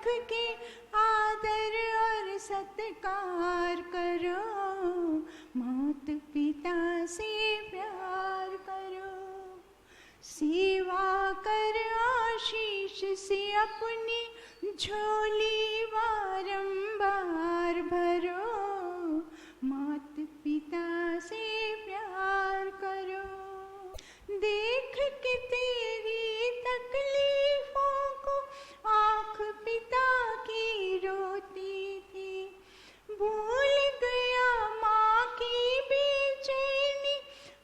रख के आदर और सत्कार करो, मात पिता से प्यार करो। सेवा कर आशीष से अपनी झोली बारंबार भरो, मात पिता से प्यार करो। देख के तेरी तकलीफों को आँख पिता की रोती थी, भूल गया माँ की बेचैनी,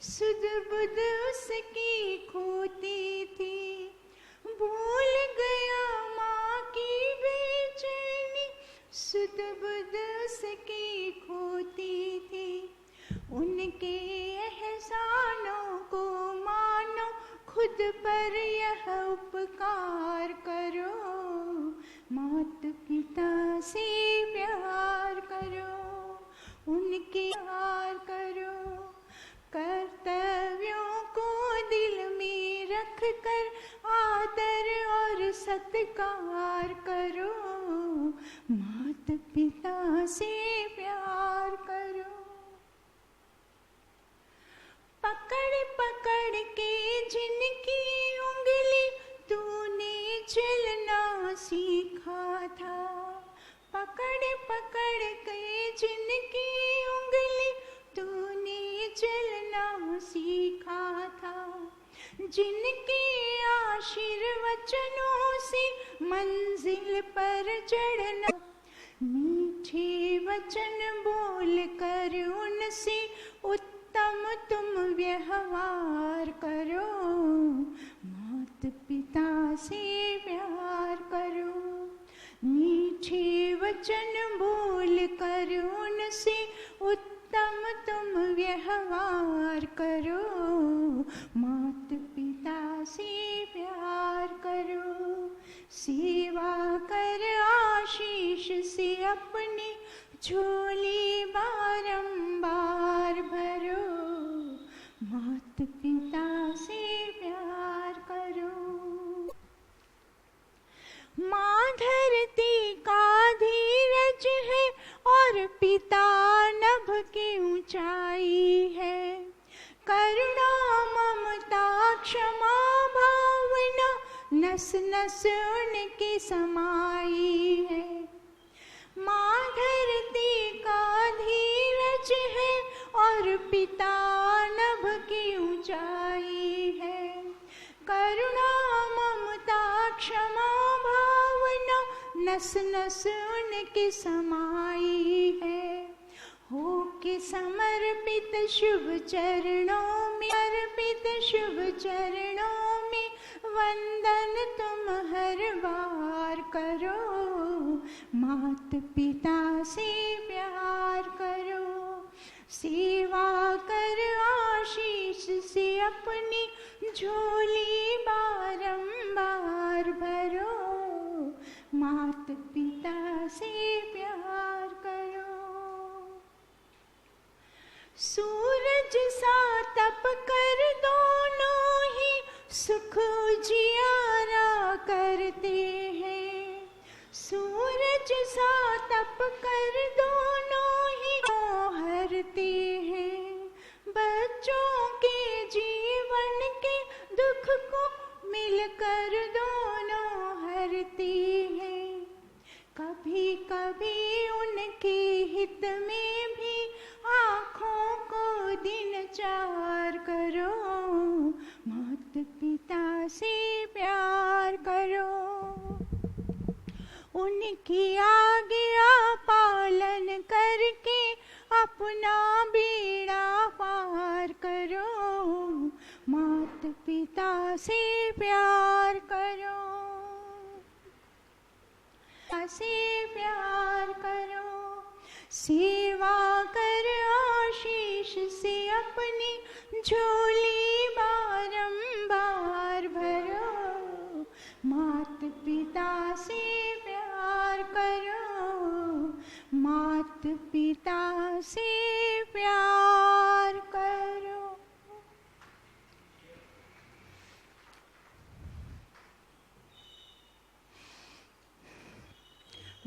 सुध बुध उसकी खोती थी। भूल गया माँ की बेचैनी, सुध बुध उसकी खोती थी। उनके एहसानों को मानो, खुद पर यह उपकार करो, मात पिता से प्यार करो, उनके प्यार करो। कर्तव्यों को दिल में रख कर आदर और सत्कार करो, मात पिता से प्यार करो। पकड़ पकड़ के जिनकी उंगली तूने चलना सीखा था, पकड़ पकड़ के जिनकी उंगली तूने चलना सीखा था, जिनके आशीर्वचनों से मंजिल पर चढ़ना, मीठे वचन बोल कर उनसे उत्तम तुम व्यवहार करो, मात पिता से प्यार करो। मीठे वचन बोल कर उनसे उत्तम तुम व्यवहार करो, मात पिता से प्यार करो। सेवा कर आशीष से अपनी झोली बारंबार भरो, मात पिता से प्यार करो। माँ धरती का धीरज है और पिता नभ की ऊंचाई है, करुणा ममता क्षमा भावना नस नस उनकी समाई है। माँ धरती का धीरज है और पिता नभ की ऊंचाई है, करुणा ममता क्षमा भावना नस नस उनकी समाई है। हो के समर्पित शुभ चरणों में, अर्पित शुभ चरणों में वंदन तुम हर बार करो, मात पिता से प्यार करो। सेवा कर आशीष से अपनी झोली बारंबार भरो, मात पिता से प्यार करो। सूरज सा तप कर दोनों ही सुख उजियारा करते हैं, सूरज सा तप कर दोनों ही हरते हैं। बच्चों के जीवन के दुख को मिलकर दोनों हरते हैं। कभी कभी उनके हित में भी आँखों को दिन चार करो, मात पिता से प्यार करो। उनकी आज्ञा पालन करके अपना बेड़ा पार करो, मात पिता से प्यार करो, से प्यार करो। सेवा कर आशीष से अपनी झोली बारंबार भरो, मात पिता से प्यार करो, मात पिता से प्यार करो।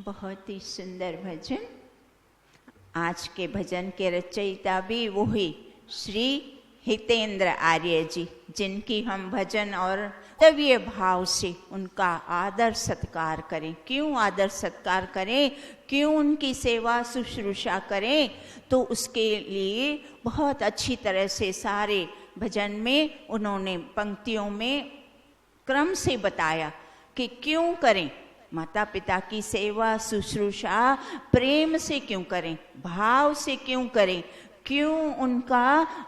बहुत ही सुंदर भजन। आज के भजन के रचयिता भी वही श्री हितेंद्र आर्य जी, जिनकी हम भजन और कर्तव्य भाव से उनका आदर सत्कार करें। क्यों आदर सत्कार करें, क्यों उनकी सेवा शुश्रूषा करें, तो उसके लिए बहुत अच्छी तरह से सारे भजन में उन्होंने पंक्तियों में क्रम से बताया कि क्यों करें। माता पिता की सेवा शुश्रूषा प्रेम से क्यों करें, भाव से क्यों करें, क्यों उनका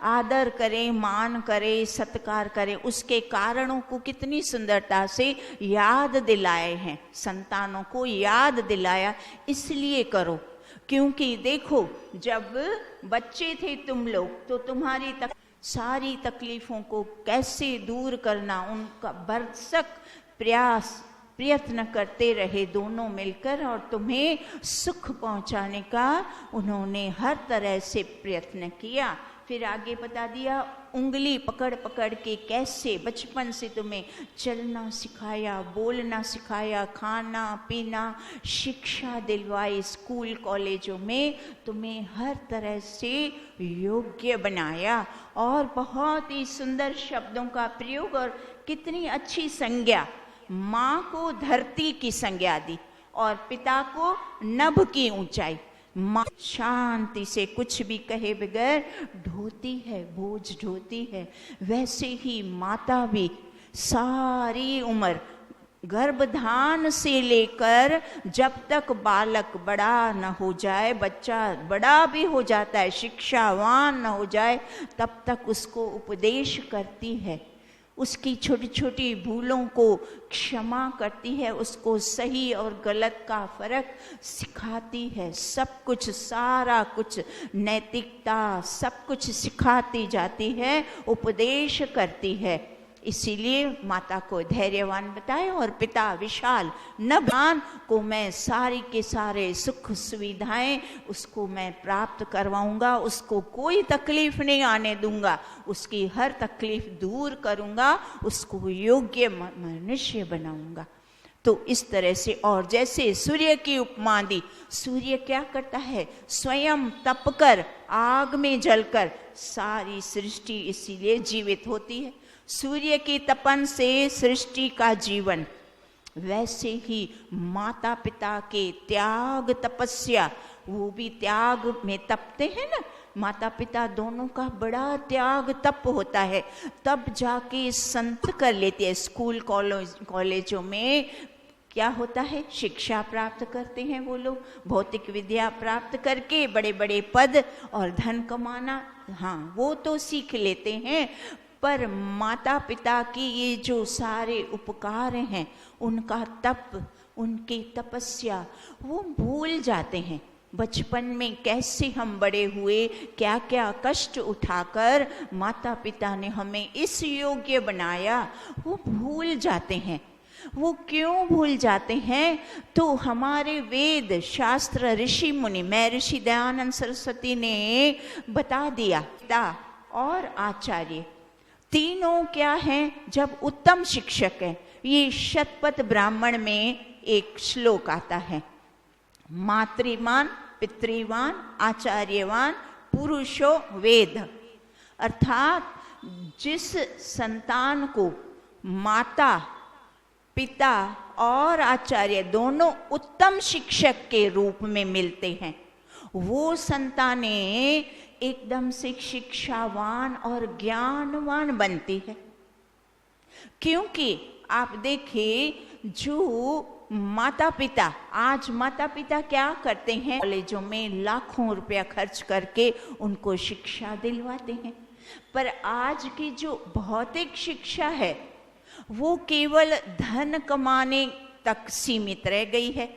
आदर करें, मान करें, सत्कार करें, उसके कारणों को कितनी सुंदरता से याद दिलाए हैं। संतानों को याद दिलाया, इसलिए करो क्योंकि देखो जब बच्चे थे तुम लोग तो तुम्हारी सारी तकलीफों को कैसे दूर करना उनका भरसक प्रयत्न करते रहे दोनों मिलकर, और तुम्हें सुख पहुंचाने का उन्होंने हर तरह से प्रयत्न किया। फिर आगे बता दिया, उंगली पकड़ पकड़ के कैसे बचपन से तुम्हें चलना सिखाया, बोलना सिखाया, खाना पीना शिक्षा दिलवाई, स्कूल कॉलेजों में तुम्हें हर तरह से योग्य बनाया, और बहुत ही सुंदर शब्दों का प्रयोग और कितनी अच्छी संज्ञा। माँ को धरती की संज्ञा दी और पिता को नभ की ऊंचाई। माँ शांति से कुछ भी कहे बगैर ढोती है, बोझ ढोती है, वैसे ही माता भी सारी उम्र गर्भधान से लेकर जब तक बालक बड़ा न हो जाए, बच्चा बड़ा भी हो जाता है, शिक्षावान न हो जाए, तब तक उसको उपदेश करती है, उसकी छोटी छोटी भूलों को क्षमा करती है, उसको सही और गलत का फर्क सिखाती है, सब कुछ सारा कुछ नैतिकता सब कुछ सिखाती जाती है, उपदेश करती है। इसीलिए माता को धैर्यवान बताए और पिता विशाल नवान को मैं सारी के सारे सुख सुविधाएं उसको मैं प्राप्त करवाऊंगा, उसको कोई तकलीफ नहीं आने दूंगा, उसकी हर तकलीफ दूर करूंगा, उसको योग्य मनुष्य बनाऊंगा। तो इस तरह से, और जैसे सूर्य की उपमा दी, सूर्य क्या करता है, स्वयं तपकर आग में जलकर सारी सृष्टि इसीलिए जीवित होती है। सूर्य की तपन से सृष्टि का जीवन, वैसे ही माता पिता के त्याग तपस्या, वो भी त्याग में तपते हैं ना, माता पिता दोनों का बड़ा त्याग तप होता है, तब जाके संत कर लेते हैं। स्कूल कॉलेजों में क्या होता है, शिक्षा प्राप्त करते हैं वो लोग, भौतिक विद्या प्राप्त करके बड़े बड़े पद और धन कमाना, हाँ वो तो सीख लेते हैं, पर माता पिता की ये जो सारे उपकार हैं, उनका तप, उनकी तपस्या वो भूल जाते हैं। बचपन में कैसे हम बड़े हुए, क्या क्या कष्ट उठाकर माता पिता ने हमें इस योग्य बनाया, वो भूल जाते हैं। वो क्यों भूल जाते हैं, तो हमारे वेद शास्त्र ऋषि मुनि, मैं ऋषि दयानंद सरस्वती ने बता दिया, पिता और आचार्य तीनों क्या हैं, जब उत्तम शिक्षक हैं। ये शतपथ ब्राह्मण में एक श्लोक आता है, मातृवान पितृवान आचार्यवान पुरुषो वेद, अर्थात जिस संतान को माता पिता और आचार्य दोनों उत्तम शिक्षक के रूप में मिलते हैं, वो संतानें एकदम से शिक्षावान और ज्ञानवान बनती है। क्योंकि आप देखिए, जो माता पिता, आज माता पिता क्या करते हैं, कॉलेजों में लाखों रुपया खर्च करके उनको शिक्षा दिलवाते हैं, पर आज की जो भौतिक शिक्षा है वो केवल धन कमाने तक सीमित रह गई है।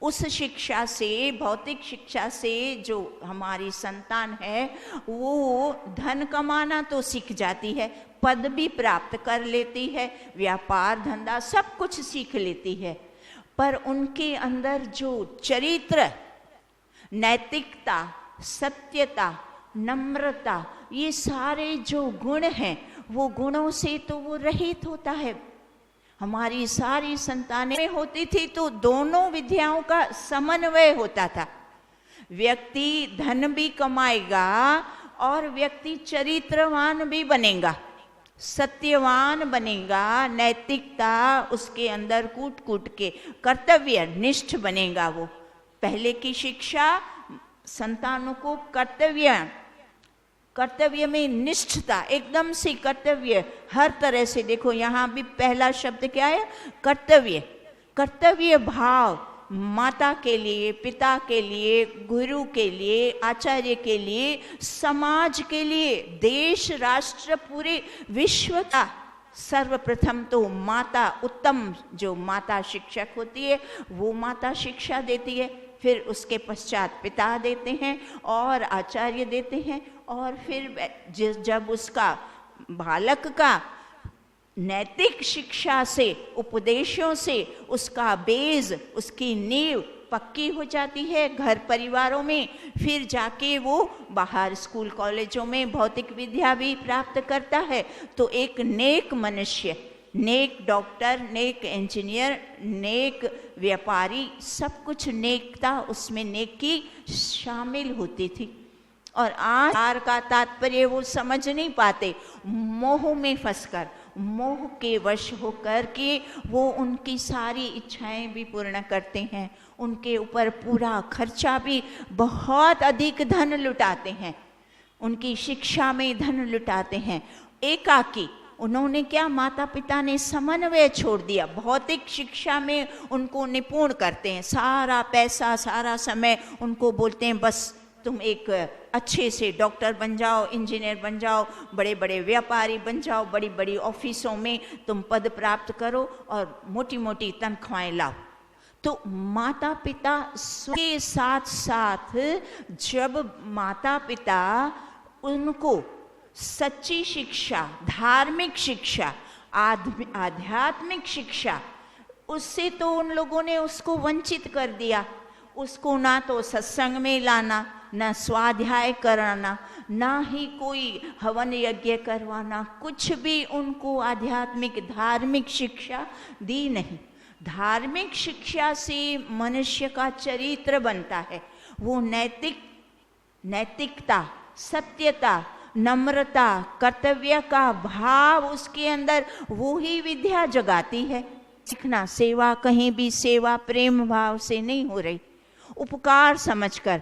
उस शिक्षा से, भौतिक शिक्षा से जो हमारी संतान है वो धन कमाना तो सीख जाती है, पद भी प्राप्त कर लेती है, व्यापार धंधा सब कुछ सीख लेती है, पर उनके अंदर जो चरित्र, नैतिकता, सत्यता, नम्रता, ये सारे जो गुण हैं वो गुणों से तो वो रहित होता है। हमारी सारी संतानें में होती थी तो दोनों विद्याओं का समन्वय होता था। व्यक्ति धन भी कमाएगा और व्यक्ति चरित्रवान भी बनेगा, सत्यवान बनेगा, नैतिकता उसके अंदर कूट कूट के कर्तव्य निष्ठ बनेगा। वो पहले की शिक्षा संतानों को कर्तव्य में निष्ठता, एकदम से कर्तव्य हर तरह से। देखो यहाँ भी पहला शब्द क्या है? कर्तव्य। कर्तव्य भाव माता के लिए, पिता के लिए, गुरु के लिए, आचार्य के लिए, समाज के लिए, देश राष्ट्र पूरे विश्व का। सर्वप्रथम तो माता, उत्तम जो माता शिक्षक होती है वो माता शिक्षा देती है, फिर उसके पश्चात पिता देते हैं और आचार्य देते हैं, और फिर जब उसका बालक का नैतिक शिक्षा से, उपदेशों से उसका बेस, उसकी नींव पक्की हो जाती है घर परिवारों में, फिर जाके वो बाहर स्कूल कॉलेजों में भौतिक विद्या भी प्राप्त करता है। तो एक नेक मनुष्य, नेक डॉक्टर, नेक इंजीनियर, नेक व्यापारी, सब कुछ नेकता, उसमें नेकी शामिल होती थी। और आज का तात्पर्य वो समझ नहीं पाते, मोह में फंसकर, मोह के वश होकर के वो उनकी सारी इच्छाएं भी पूर्ण करते हैं, उनके ऊपर पूरा खर्चा भी, बहुत अधिक धन लुटाते हैं, उनकी शिक्षा में धन लुटाते हैं। एकाकी उन्होंने क्या, माता पिता ने समन्वय छोड़ दिया, भौतिक शिक्षा में उनको निपुण करते हैं, सारा पैसा, सारा समय उनको बोलते हैं बस तुम एक अच्छे से डॉक्टर बन जाओ, इंजीनियर बन जाओ, बड़े बड़े व्यापारी बन जाओ, बड़ी बड़ी ऑफिसों में तुम पद प्राप्त करो और मोटी मोटी तनख्वाहें लाओ। तो माता पिता के साथ साथ जब माता पिता उनको सच्ची शिक्षा, धार्मिक शिक्षा, आध्यात्मिक शिक्षा, उससे तो उन लोगों ने उसको वंचित कर दिया। उसको ना तो सत्संग में लाना, ना स्वाध्याय कराना, ना ही कोई हवन यज्ञ करवाना, कुछ भी उनको आध्यात्मिक धार्मिक शिक्षा दी नहीं। धार्मिक शिक्षा से मनुष्य का चरित्र बनता है, वो नैतिकता, सत्यता, नम्रता, कर्तव्य का भाव उसके अंदर, वो ही विद्या जगाती है। सीखना, सेवा कहीं भी सेवा प्रेम भाव से नहीं हो रही, उपकार समझकर।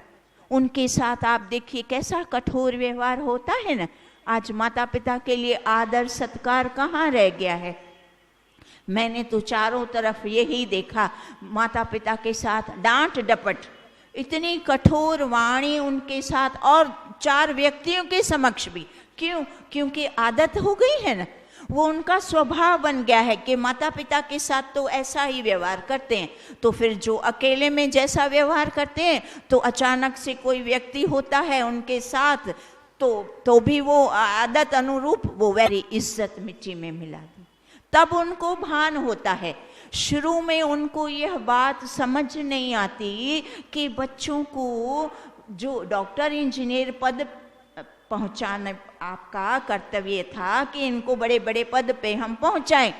उनके साथ आप देखिए कैसा कठोर व्यवहार होता है ना। आज माता पिता के लिए आदर सत्कार कहाँ रह गया है। मैंने तो चारों तरफ यही देखा, माता पिता के साथ डांट डपट, इतनी कठोर वाणी उनके साथ, और 4 व्यक्तियों के समक्ष भी। क्यों? क्योंकि आदत हो गई है ना, वो उनका स्वभाव बन गया है कि माता पिता के साथ तो ऐसा ही व्यवहार करते हैं। तो फिर जो अकेले में जैसा व्यवहार करते हैं, तो अचानक से कोई व्यक्ति होता है उनके साथ, तो भी वो आदत अनुरूप वो वैसी इज्जत मिट्टी में मिला दी। तब उनको भान होता है। शुरू में उनको यह बात समझ नहीं आती कि बच्चों को जो डॉक्टर इंजीनियर पद पहुंचाना आपका कर्तव्य था कि इनको बड़े बड़े पद पे हम पहुंचाएं,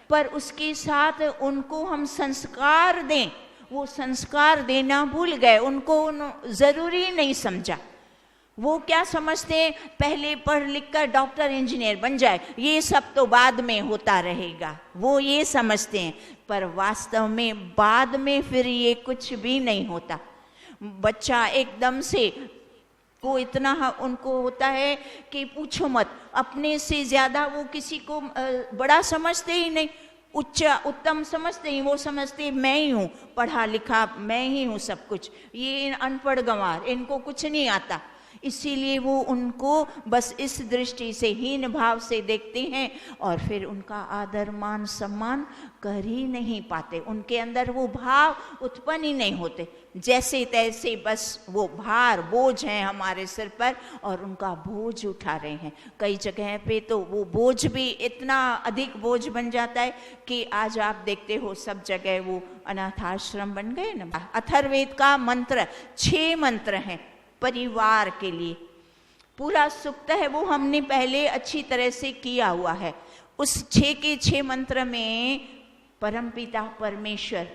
पर उसके साथ उनको हम संस्कार दें, वो संस्कार देना भूल गए, उनको जरूरी नहीं समझा। वो क्या समझते हैं, पहले पढ़ लिख कर डॉक्टर इंजीनियर बन जाए, ये सब तो बाद में होता रहेगा, वो ये समझते हैं। पर वास्तव में बाद में फिर ये कुछ भी नहीं होता। बच्चा एकदम से वो इतना उनको होता है कि पूछो मत, अपने से ज्यादा वो किसी को बड़ा समझते ही नहीं, उच्च उत्तम समझते ही। वो समझते मैं ही हूँ पढ़ा लिखा, मैं ही हूँ सब कुछ, ये अनपढ़ गंवार, इनको कुछ नहीं आता। इसीलिए वो उनको बस इस दृष्टि से हीन भाव से देखते हैं और फिर उनका आदर मान सम्मान कर ही नहीं पाते। उनके अंदर वो भाव उत्पन्न ही नहीं होते, जैसे तैसे बस वो भार बोझ हैं हमारे सिर पर और उनका बोझ उठा रहे हैं। कई जगह पे तो वो बोझ भी इतना अधिक बोझ बन जाता है कि आज आप देखते हो सब जगह वो अनाथाश्रम बन गए ना। अथर्ववेद का मंत्र 6 मंत्र हैं परिवार के लिए, पूरा सूक्त है, वो हमने पहले अच्छी तरह से किया हुआ है। उस 6 के 6 मंत्र में परमपिता परमेश्वर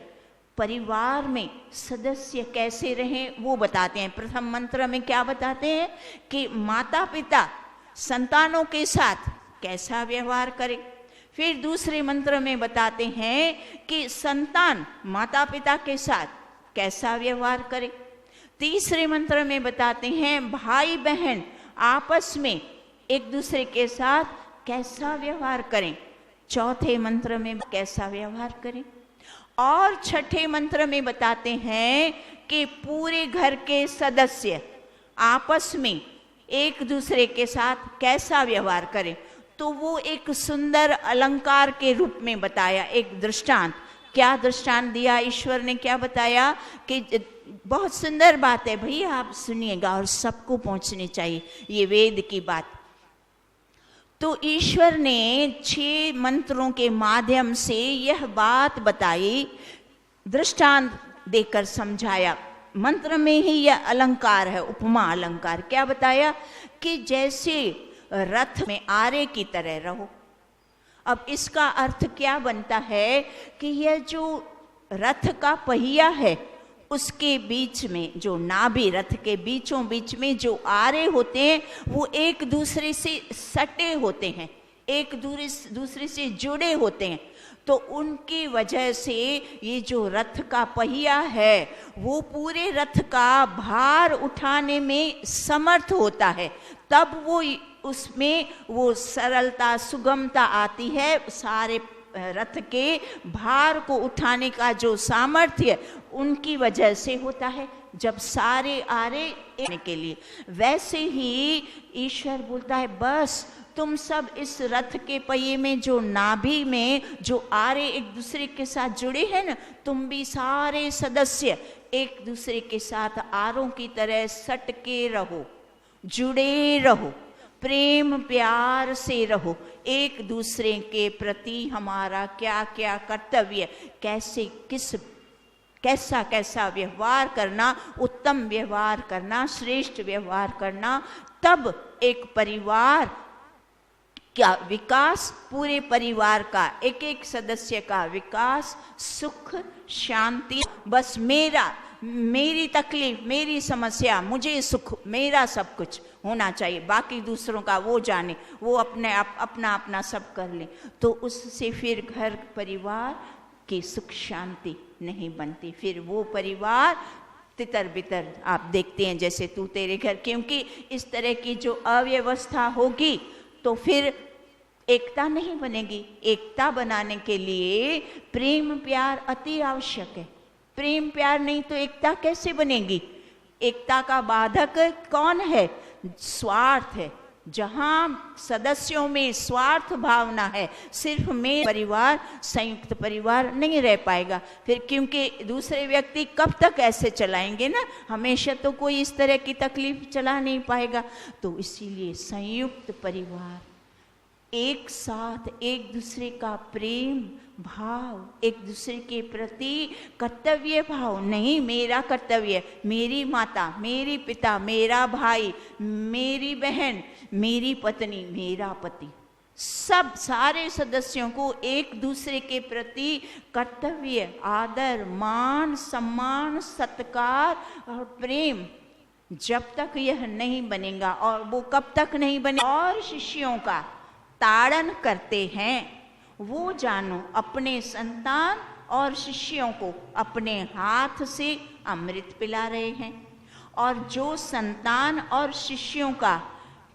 परिवार में सदस्य कैसे रहें वो बताते हैं। प्रथम मंत्र में क्या बताते हैं कि माता पिता संतानों के साथ कैसा व्यवहार करें। फिर दूसरे मंत्र में बताते हैं कि संतान माता पिता के साथ कैसा व्यवहार करे। तीसरे मंत्र में बताते हैं भाई बहन आपस में एक दूसरे के साथ कैसा व्यवहार करें। चौथे मंत्र में कैसा व्यवहार करें। और छठे मंत्र में बताते हैं कि पूरे घर के सदस्य आपस में एक दूसरे के साथ कैसा व्यवहार करें। तो वो एक सुंदर अलंकार के रूप में बताया, एक दृष्टांत। क्या दृष्टांत दिया ईश्वर ने, क्या बताया कि बहुत सुंदर बात है भैया, आप सुनिएगा और सबको पहुंचनी चाहिए ये वेद की बात। तो ईश्वर ने 6 मंत्रों के माध्यम से यह बात बताई, दृष्टांत देकर समझाया। मंत्र में ही यह अलंकार है, उपमा अलंकार। क्या बताया कि जैसे रथ में आरे की तरह रहो। अब इसका अर्थ क्या बनता है कि यह जो रथ का पहिया है उसके बीच में जो नाभि, रथ के बीचों बीच में जो आरे होते हैं वो एक दूसरे से सटे होते हैं, एक दूसरे से जुड़े होते हैं। तो उनकी वजह से ये जो रथ का पहिया है वो पूरे रथ का भार उठाने में समर्थ होता है। तब वो उसमें वो सरलता, सुगमता आती है। सारे रथ के भार को उठाने का जो सामर्थ्य उनकी वजह से होता है, जब सारे आरे के लिए। वैसे ही ईश्वर बोलता है बस तुम सब इस रथ के पहिए में जो नाभि में जो आरे एक दूसरे के साथ जुड़े हैं ना, तुम भी सारे सदस्य एक दूसरे के साथ आरों की तरह सट के रहो, जुड़े रहो, प्रेम प्यार से रहो। एक दूसरे के प्रति हमारा क्या क्या कर्तव्य, कैसा कैसा व्यवहार करना, उत्तम व्यवहार करना, श्रेष्ठ व्यवहार करना, तब एक परिवार का विकास, पूरे परिवार का एक एक सदस्य का विकास, सुख शांति। बस मेरी तकलीफ, मेरी समस्या, मुझे सुख, मेरा सब कुछ होना चाहिए, बाकी दूसरों का वो जाने, वो अपना अपना सब कर ले। तो उससे फिर घर परिवार की सुख शांति नहीं बनती। फिर वो परिवार तितर बितर आप देखते हैं जैसे तू तेरे घर। क्योंकि इस तरह की जो अव्यवस्था होगी तो फिर एकता नहीं बनेगी। एकता बनाने के लिए प्रेम प्यार अति आवश्यक है। प्रेम प्यार नहीं तो एकता कैसे बनेगी। एकता का बाधक कौन है? स्वार्थ है। जहां सदस्यों में स्वार्थ भावना है, सिर्फ में परिवार, संयुक्त परिवार नहीं रह पाएगा फिर। क्योंकि दूसरे व्यक्ति कब तक ऐसे चलाएंगे ना, हमेशा तो कोई इस तरह की तकलीफ चला नहीं पाएगा। तो इसीलिए संयुक्त परिवार, एक साथ एक दूसरे का प्रेम भाव, एक दूसरे के प्रति कर्तव्य भाव, नहीं मेरा कर्तव्य, मेरी माता, मेरी पिता, मेरा भाई, मेरी बहन, मेरी पत्नी, मेरा पति, सब सारे सदस्यों को एक दूसरे के प्रति कर्तव्य, आदर, मान, सम्मान, सत्कार और प्रेम, जब तक यह नहीं बनेगा, और वो कब तक नहीं बने, और शिष्यों का ताड़न करते हैं, वो जानो अपने संतान और शिष्यों को अपने हाथ से अमृत पिला रहे हैं। और जो संतान और शिष्यों का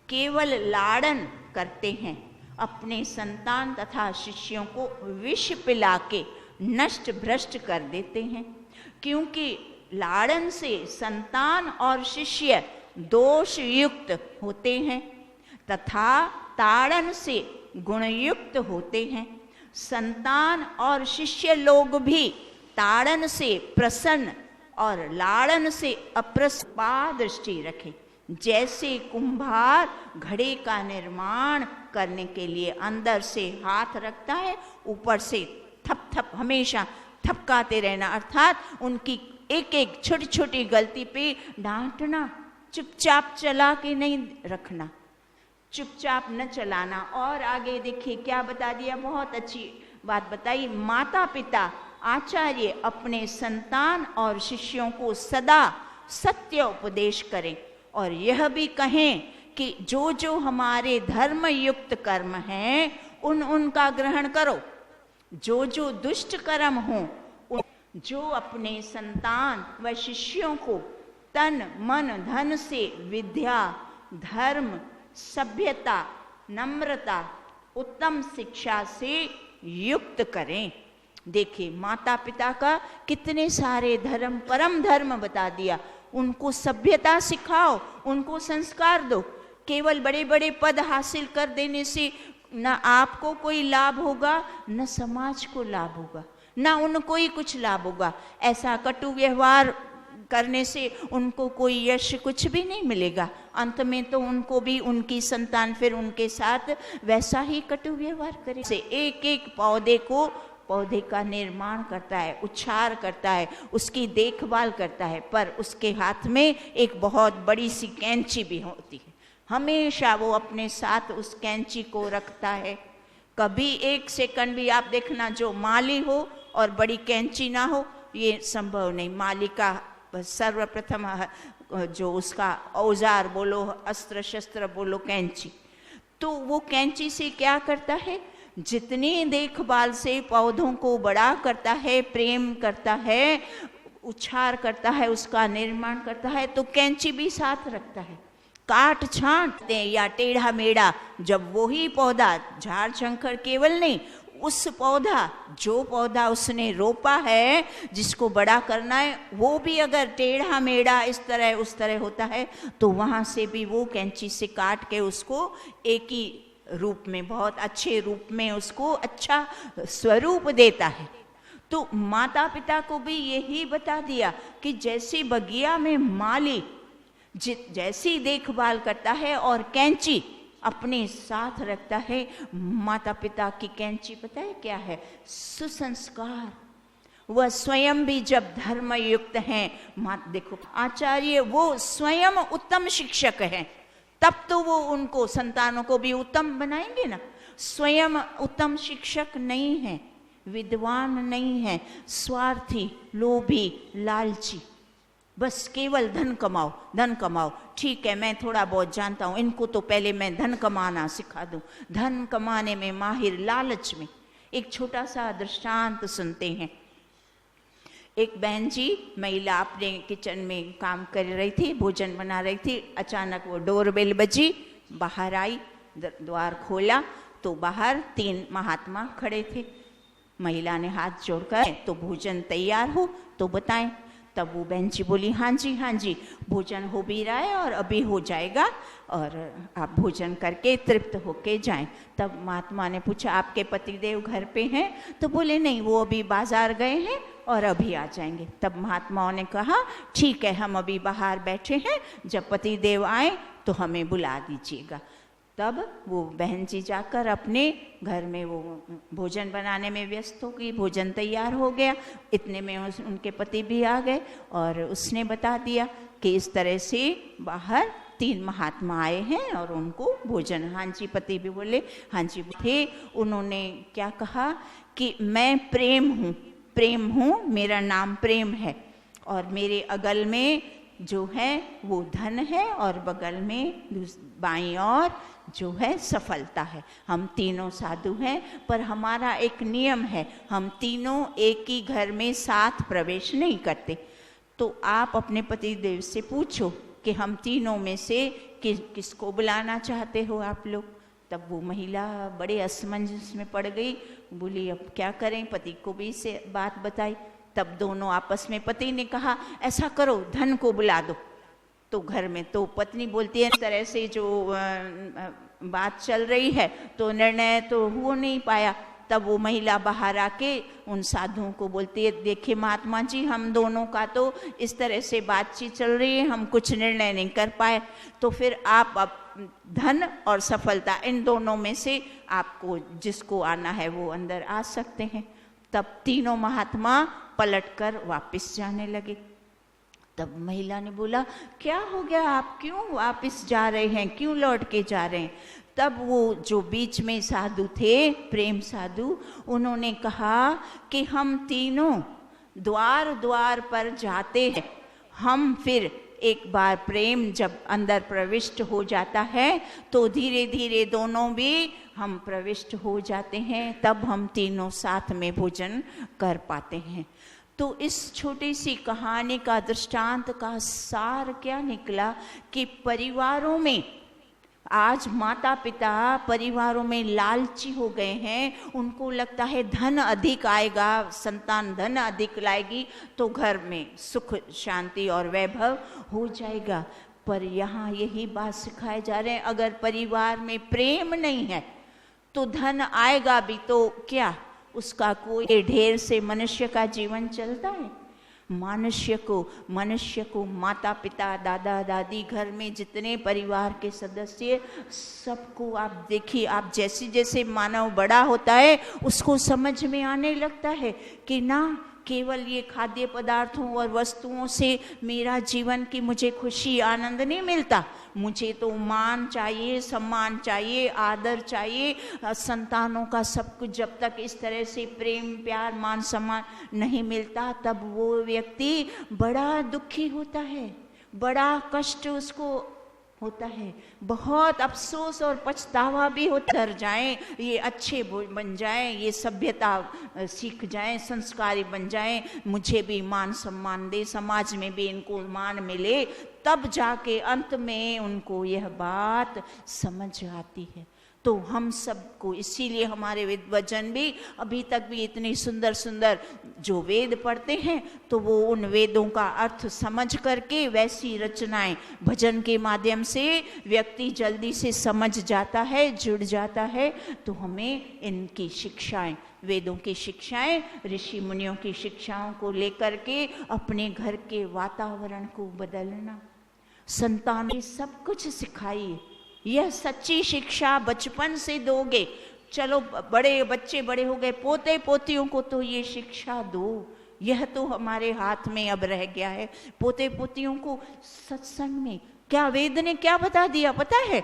केवल लाड़न करते हैं, अपने संतान तथा शिष्यों को विष पिला के नष्ट भ्रष्ट कर देते हैं। क्योंकि लाड़न से संतान और शिष्य दोष युक्त होते हैं तथा ताड़न से गुणयुक्त होते हैं। संतान और शिष्य लोग भी ताड़न से प्रसन्न और लाड़न से अप्रसन्न दृष्टि रखें। जैसे कुम्हार घड़े का निर्माण करने के लिए अंदर से हाथ रखता है, ऊपर से थप थप हमेशा थपकाते रहना, अर्थात उनकी एक एक छोटी छोटी गलती पे डांटना, चुपचाप चला के नहीं रखना, चुपचाप न चलाना। और आगे देखिए क्या बता दिया, बहुत अच्छी बात बताई, माता पिता आचार्य अपने संतान और शिष्यों को सदा सत्य उपदेश करें और यह भी कहें कि जो जो हमारे धर्म युक्त कर्म हैं उनका ग्रहण करो, जो जो दुष्ट कर्म हो, जो अपने संतान व शिष्यों को तन मन धन से विद्या, धर्म, सभ्यता, नम्रता, उत्तम शिक्षा से युक्त करें। देखिए माता पिता का कितने सारे धर्म, परम धर्म बता दिया। उनको सभ्यता सिखाओ, उनको संस्कार दो। केवल बड़े बड़े पद हासिल कर देने से न आपको कोई लाभ होगा, न समाज को लाभ होगा, न उनको ही कुछ लाभ होगा। ऐसा कटु व्यवहार करने से उनको कोई यश कुछ भी नहीं मिलेगा। अंत में तो उनको भी उनकी संतान फिर उनके साथ वैसा ही कटु व्यवहार करे। से एक एक पौधे का निर्माण करता है, उच्छार करता है, उसकी देखभाल करता है, पर उसके हाथ में एक बहुत बड़ी सी कैंची भी होती है। हमेशा वो अपने साथ उस कैंची को रखता है। कभी एक सेकंड भी आप देखना जो माली हो और बड़ी कैंची ना हो, ये संभव नहीं। माली का सर्वप्रथम जो उसका औजार बोलो, अस्त्र शस्त्र बोलो, कैंची, तो वो कैंची से क्या करता है, जितनी देखभाल से पौधों को बड़ा करता है, प्रेम करता है, उच्छार करता है, उसका निर्माण करता है, तो कैंची भी साथ रखता है। काट छांट या टेढ़ा मेढ़ा जब वही पौधा, झाड़ झंखर केवल नहीं, उस पौधा, जो पौधा उसने रोपा है, जिसको बड़ा करना है, वो भी अगर टेढ़ा मेढ़ा इस तरह उस तरह होता है, तो वहाँ से भी वो कैंची से काट के उसको एक ही रूप में, बहुत अच्छे रूप में उसको अच्छा स्वरूप देता है। तो माता पिता को भी यही बता दिया कि जैसे बगिया में माली जैसी देखभाल करता है और कैंची अपने साथ रखता है, माता पिता की कैंची पता है क्या है, सुसंस्कार। वह स्वयं भी जब धर्म युक्त हैं, देखो आचार्य वो स्वयं उत्तम शिक्षक हैं, तब तो वो उनको संतानों को भी उत्तम बनाएंगे ना। स्वयं उत्तम शिक्षक नहीं है, विद्वान नहीं है, स्वार्थी, लोभी, लालची, बस केवल धन कमाओ, धन कमाओ। ठीक है, मैं थोड़ा बहुत जानता हूँ, इनको तो पहले मैं धन कमाना सिखा दूँ। धन कमाने में माहिर, लालच में। एक छोटा सा दृष्टांत सुनते हैं। एक बहन जी, महिला अपने किचन में काम कर रही थी, भोजन बना रही थी, अचानक वो डोरबेल बजी, बाहर आई, द्वार खोला तो बाहर 3 महात्मा खड़े थे। महिला ने हाथ जोड़कर, तो भोजन तैयार हो तो बताएं। तब वो बहन जी बोली, हाँ जी, भोजन हो भी रहा है और अभी हो जाएगा, और आप भोजन करके तृप्त होके जाएं। तब महात्मा ने पूछा, आपके पतिदेव घर पे हैं? तो बोले नहीं, वो अभी बाजार गए हैं और अभी आ जाएंगे। तब महात्माओं ने कहा, ठीक है, हम अभी बाहर बैठे हैं, जब पतिदेव आए तो हमें बुला दीजिएगा। तब वो बहन जी जाकर अपने घर में वो भोजन बनाने में व्यस्त हो गई। भोजन तैयार हो गया, इतने में उनके पति भी आ गए और उसने बता दिया कि इस तरह से बाहर 3 महात्मा आए हैं और उनको भोजन। हाँ जी, पति भी बोले हाँ जी थे। उन्होंने क्या कहा कि मैं प्रेम हूँ, मेरा नाम प्रेम है, और मेरे अगल में जो है वो धन है, और बगल में बाईं ओर जो है सफलता है। हम तीनों साधु हैं, पर हमारा एक नियम है, हम तीनों एक ही घर में साथ प्रवेश नहीं करते। तो आप अपने पतिदेव से पूछो कि हम तीनों में से किसको बुलाना चाहते हो आप लोग। तब वो महिला बड़े असमंजस में पड़ गई, बोली अब क्या करें, पति को भी इसे बात बताई। तब दोनों आपस में, पति ने कहा ऐसा करो, धन को बुला दो। तो घर में तो पत्नी बोलती है, इस तरह से जो बात चल रही है तो निर्णय तो हो नहीं पाया। तब वो महिला बाहर आके उन साधुओं को बोलती है, देखिए महात्मा जी, हम दोनों का तो इस तरह से बातचीत चल रही है, हम कुछ निर्णय नहीं कर पाए, तो फिर आप अब धन और सफलता इन दोनों में से आपको जिसको आना है वो अंदर आ सकते हैं। तब तीनों महात्मा पलटकर वापस जाने लगे। तब महिला ने बोला, क्या हो गया, आप क्यों वापस जा रहे हैं, क्यों लौट के जा रहे हैं? तब वो जो बीच में साधु थे, प्रेम साधु, उन्होंने कहा कि हम तीनों द्वार द्वार पर जाते हैं, हम फिर एक बार प्रेम जब अंदर प्रविष्ट हो जाता है तो धीरे धीरे दोनों भी हम प्रविष्ट हो जाते हैं, तब हम तीनों साथ में भोजन कर पाते हैं। तो इस छोटी सी कहानी का, दृष्टांत का सार क्या निकला कि परिवारों में आज माता पिता परिवारों में लालची हो गए हैं। उनको लगता है धन अधिक आएगा, संतान धन अधिक लाएगी तो घर में सुख शांति और वैभव हो जाएगा। पर यहाँ यही बात सिखाए जा रहे हैं, अगर परिवार में प्रेम नहीं है तो धन आएगा भी तो क्या, उसका कोई ढेर से मनुष्य का जीवन चलता है। मनुष्य को माता पिता, दादा दादी, घर में जितने परिवार के सदस्य, सबको आप देखिए, आप जैसे जैसे मानव बड़ा होता है उसको समझ में आने लगता है कि ना केवल ये खाद्य पदार्थों और वस्तुओं से मेरा जीवन की मुझे खुशी आनंद नहीं मिलता, मुझे तो मान चाहिए, सम्मान चाहिए, आदर चाहिए, संतानों का सब कुछ। जब तक इस तरह से प्रेम प्यार मान सम्मान नहीं मिलता तब वो व्यक्ति बड़ा दुखी होता है, बड़ा कष्ट उसको होता है, बहुत अफसोस और पछतावा भी होता है। जाएं, ये अच्छे बन जाएं, ये सभ्यता सीख जाएं, संस्कारी बन जाएं, मुझे भी मान सम्मान दे, समाज में भी इनको मान मिले, तब जाके अंत में उनको यह बात समझ आती है। तो हम सबको, इसीलिए हमारे वचन भी अभी तक भी इतनी सुंदर सुंदर जो वेद पढ़ते हैं तो वो उन वेदों का अर्थ समझ करके वैसी रचनाएं भजन के माध्यम से व्यक्ति जल्दी से समझ जाता है, जुड़ जाता है। तो हमें इनकी शिक्षाएं, वेदों की शिक्षाएं, ऋषि मुनियों की शिक्षाओं को लेकर के अपने घर के वातावरण को बदलना, संतान को सब कुछ सिखाइए। यह सच्ची शिक्षा बचपन से दोगे, चलो बड़े बच्चे बड़े हो गए, पोते पोतियों को तो ये शिक्षा दो, यह तो हमारे हाथ में अब रह गया है। पोते पोतियों को सत्संग में क्या वेद ने क्या बता दिया पता है?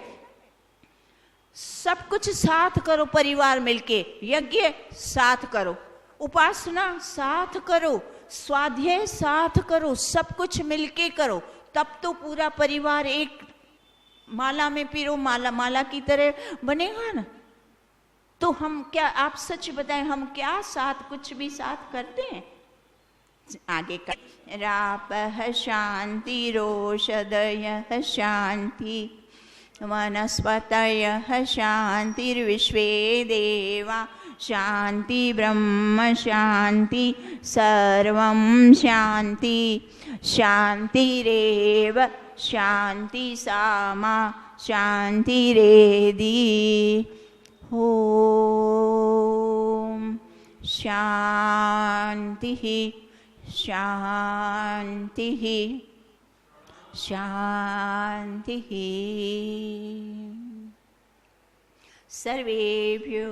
सब कुछ साथ करो, परिवार मिलके यज्ञ साथ करो, उपासना साथ करो, स्वाध्याय साथ करो, सब कुछ मिलके करो, तब तो पूरा परिवार एक माला में पिरो, माला की तरह बनेगा ना। तो हम क्या, आप सच बताएं, हम क्या साथ कुछ भी साथ करते हैं? आगे का रापः शान्तिरोषधयः शान्ति वनस्पतयः शान्तिर्विश्वे देवा शान्ति ब्रह्म शान्ति सर्वं शान्ति शान्तिरेव शान्ति सामा शान्तिरेधि। ॐ शान्तिः शान्तिः शान्तिः। सर्वेभ्यो